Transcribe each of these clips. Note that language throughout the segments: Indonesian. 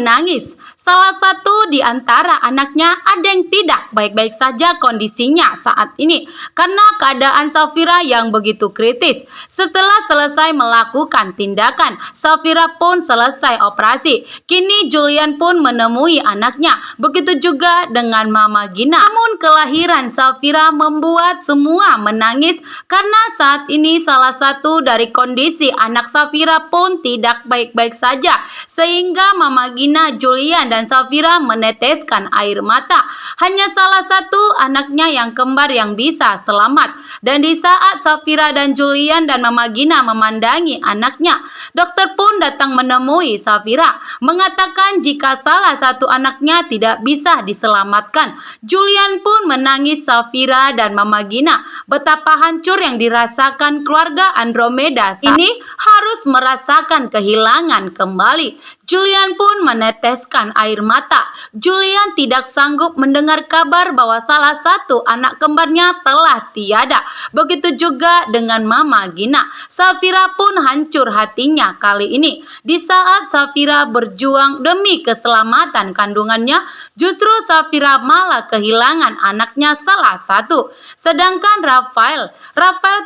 menangis. Salah satu di antara anaknya ada yang tidak baik-baik saja kondisinya saat ini karena keadaan Safira yang begitu kritis. Setelah selesai melakukan tindakan, Safira pun selesai operasi. Kini Julian pun menemui anaknya. Begitu juga dengan Mama Gina. Namun kelahiran Safira membuat semua menangis karena saat ini salah satu dari kondisi anak Safira pun tidak baik-baik saja. Sehingga Mama Gina, Julian dan Safira meneteskan air mata. Hanya salah satu anaknya yang kembar yang bisa selamat. Dan di saat Safira dan Julian dan Mama Gina memandangi anaknya, dokter pun datang menemui Safira, mengatakan jika salah satu anaknya tidak bisa diselamatkan. Julian pun menangis Safira dan Mama Gina. Betapa hancur yang dirasakan keluarga Andromeda ini harus merasakan kehilangan kembali. Julian pun meneteskan air mata. Julian tidak sanggup mendengar kabar bahwa salah satu anak kembarnya telah tiada. Begitu juga dengan Mama Gina. Safira pun hancur hatinya kali ini. Di saat Safira berjuang demi keselamatan kandungannya, justru Safira malah kehilangan anaknya salah satu. Sedangkan Rafael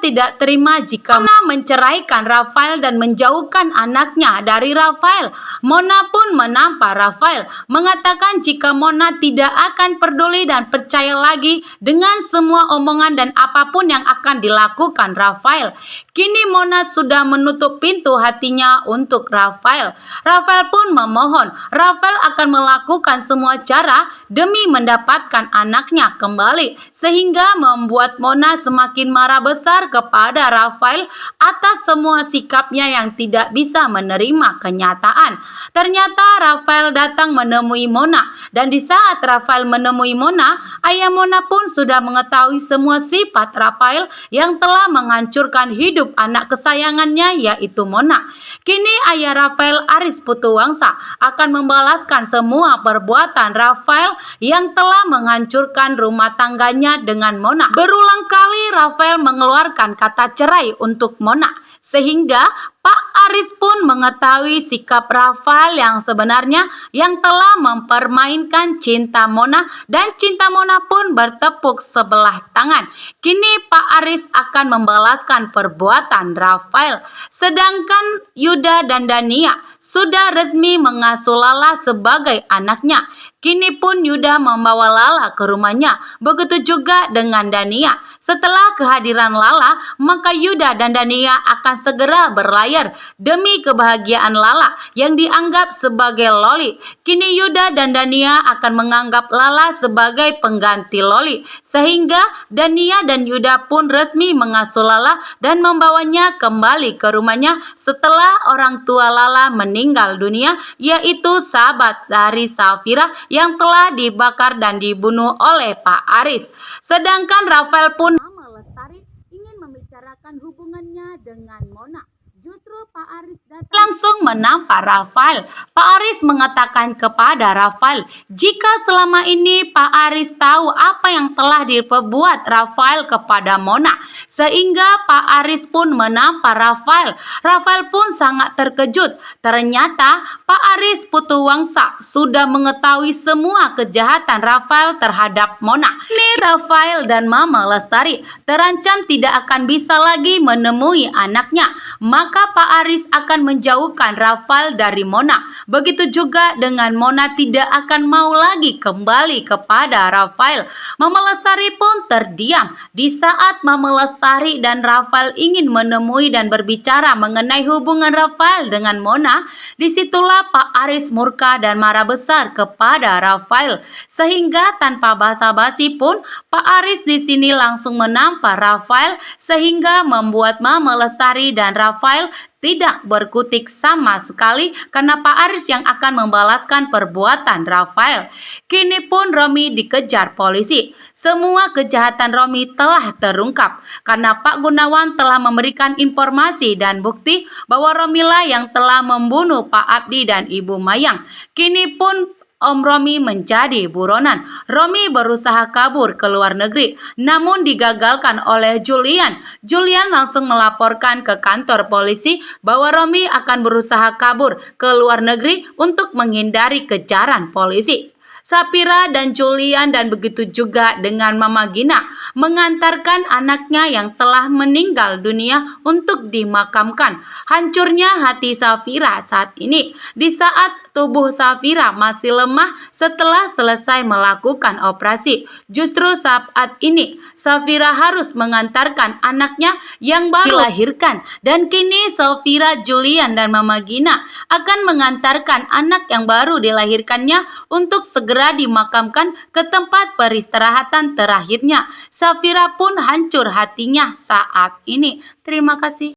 tidak terima jika Mona menceraikan Rafael dan menjauhkan anaknya dari Rafael. Mona pun menampar Rafael, mengatakan jika Mona tidak akan peduli dan percaya lagi dengan semua omongan dan apapun yang akan dilakukan Rafael. Kini Mona sudah menutup pintu hatinya untuk Rafael. Rafael pun memohon Rafael akan melakukan semua cara demi mendapatkan anaknya kembali, sehingga membuat Mona semakin marah besar kepada Rafael atas semua sikapnya yang tidak bisa menerima kenyataan. Ternyata Rafael datang menemui Mona, dan di saat Rafael menemui Mona, ayah Mona pun sudah mengetahui semua sifat Rafael yang telah menghancurkan hidup anak kesayangannya, yaitu Mona. Kini ayah Rafael, Aris Putuwangsa, akan membalaskan semua perbuatan Rafael yang telah menghancurkan rumah tangganya dengan Mona. Berulang kali Rafael mengeluarkan kata cerai untuk Mona, sehingga Pak Aris pun mengetahui sikap Rafael yang sebenarnya yang telah mempermainkan cinta Mona, dan cinta Mona pun bertepuk sebelah tangan. Kini Pak Aris akan membalaskan perbuatan Rafael. Sedangkan Yuda dan Dania sudah resmi mengasuh Lala sebagai anaknya. Kini pun Yuda membawa Lala ke rumahnya. Begitu juga dengan Dania. Setelah kehadiran Lala, maka Yuda dan Dania akan segera berlayar demi kebahagiaan Lala yang dianggap sebagai Loli. Kini Yuda dan Dania akan menganggap Lala sebagai pengganti Loli, sehingga Dania dan Yuda pun resmi mengasuh Lala dan membawanya kembali ke rumahnya setelah orang tua Lala meninggal dunia, yaitu sahabat dari Safira yang telah dibakar dan dibunuh oleh Pak Aris. Sedangkan Rafael pun Mama Lestari ingin membicarakan hubungannya dengan Mona. Justru Pak Aris datang langsung menampar Rafael. Pak Aris mengatakan kepada Rafael, jika selama ini Pak Aris tahu apa yang telah diperbuat Rafael kepada Mona, sehingga Pak Aris pun menampar Rafael. Rafael pun sangat terkejut. Ternyata Pak Aris Putuwangsa sudah mengetahui semua kejahatan Rafael terhadap Mona. Ini Rafael dan Mama Lestari terancam tidak akan bisa lagi menemui anaknya. Maka Pak Aris akan menjauhkan Rafael dari Mona. Begitu juga dengan Mona tidak akan mau lagi kembali kepada Rafael. Mama Lestari pun terdiam. Di saat Mama Lestari dan Rafael ingin menemui dan berbicara mengenai hubungan Rafael dengan Mona, disitulah Pak Aris murka dan marah besar kepada Rafael. Sehingga tanpa basa-basi pun Pak Aris di sini langsung menampar Rafael, sehingga membuat Mama Lestari dan Rafael tidak berkutik sama sekali karena Pak Aris yang akan membalaskan perbuatan Rafael. Kini pun Romi dikejar polisi. Semua kejahatan Romi telah terungkap karena Pak Gunawan telah memberikan informasi dan bukti bahwa Romilah yang telah membunuh Pak Abdi dan Ibu Mayang. Kini pun Om Romi menjadi buronan. Romi berusaha kabur ke luar negeri, namun digagalkan oleh Julian. Julian langsung melaporkan ke kantor polisi bahwa Romi akan berusaha kabur ke luar negeri untuk menghindari kejaran polisi. Safira dan Julian dan begitu juga dengan Mama Gina mengantarkan anaknya yang telah meninggal dunia untuk dimakamkan. Hancurnya hati Safira saat ini di saat tubuh Safira masih lemah setelah selesai melakukan operasi. Justru saat ini Safira harus mengantarkan anaknya yang baru dilahirkan, dan kini Safira, Julian dan Mama Gina akan mengantarkan anak yang baru dilahirkannya untuk segera dimakamkan ke tempat peristirahatan terakhirnya. Safira pun hancur hatinya saat ini. Terima kasih.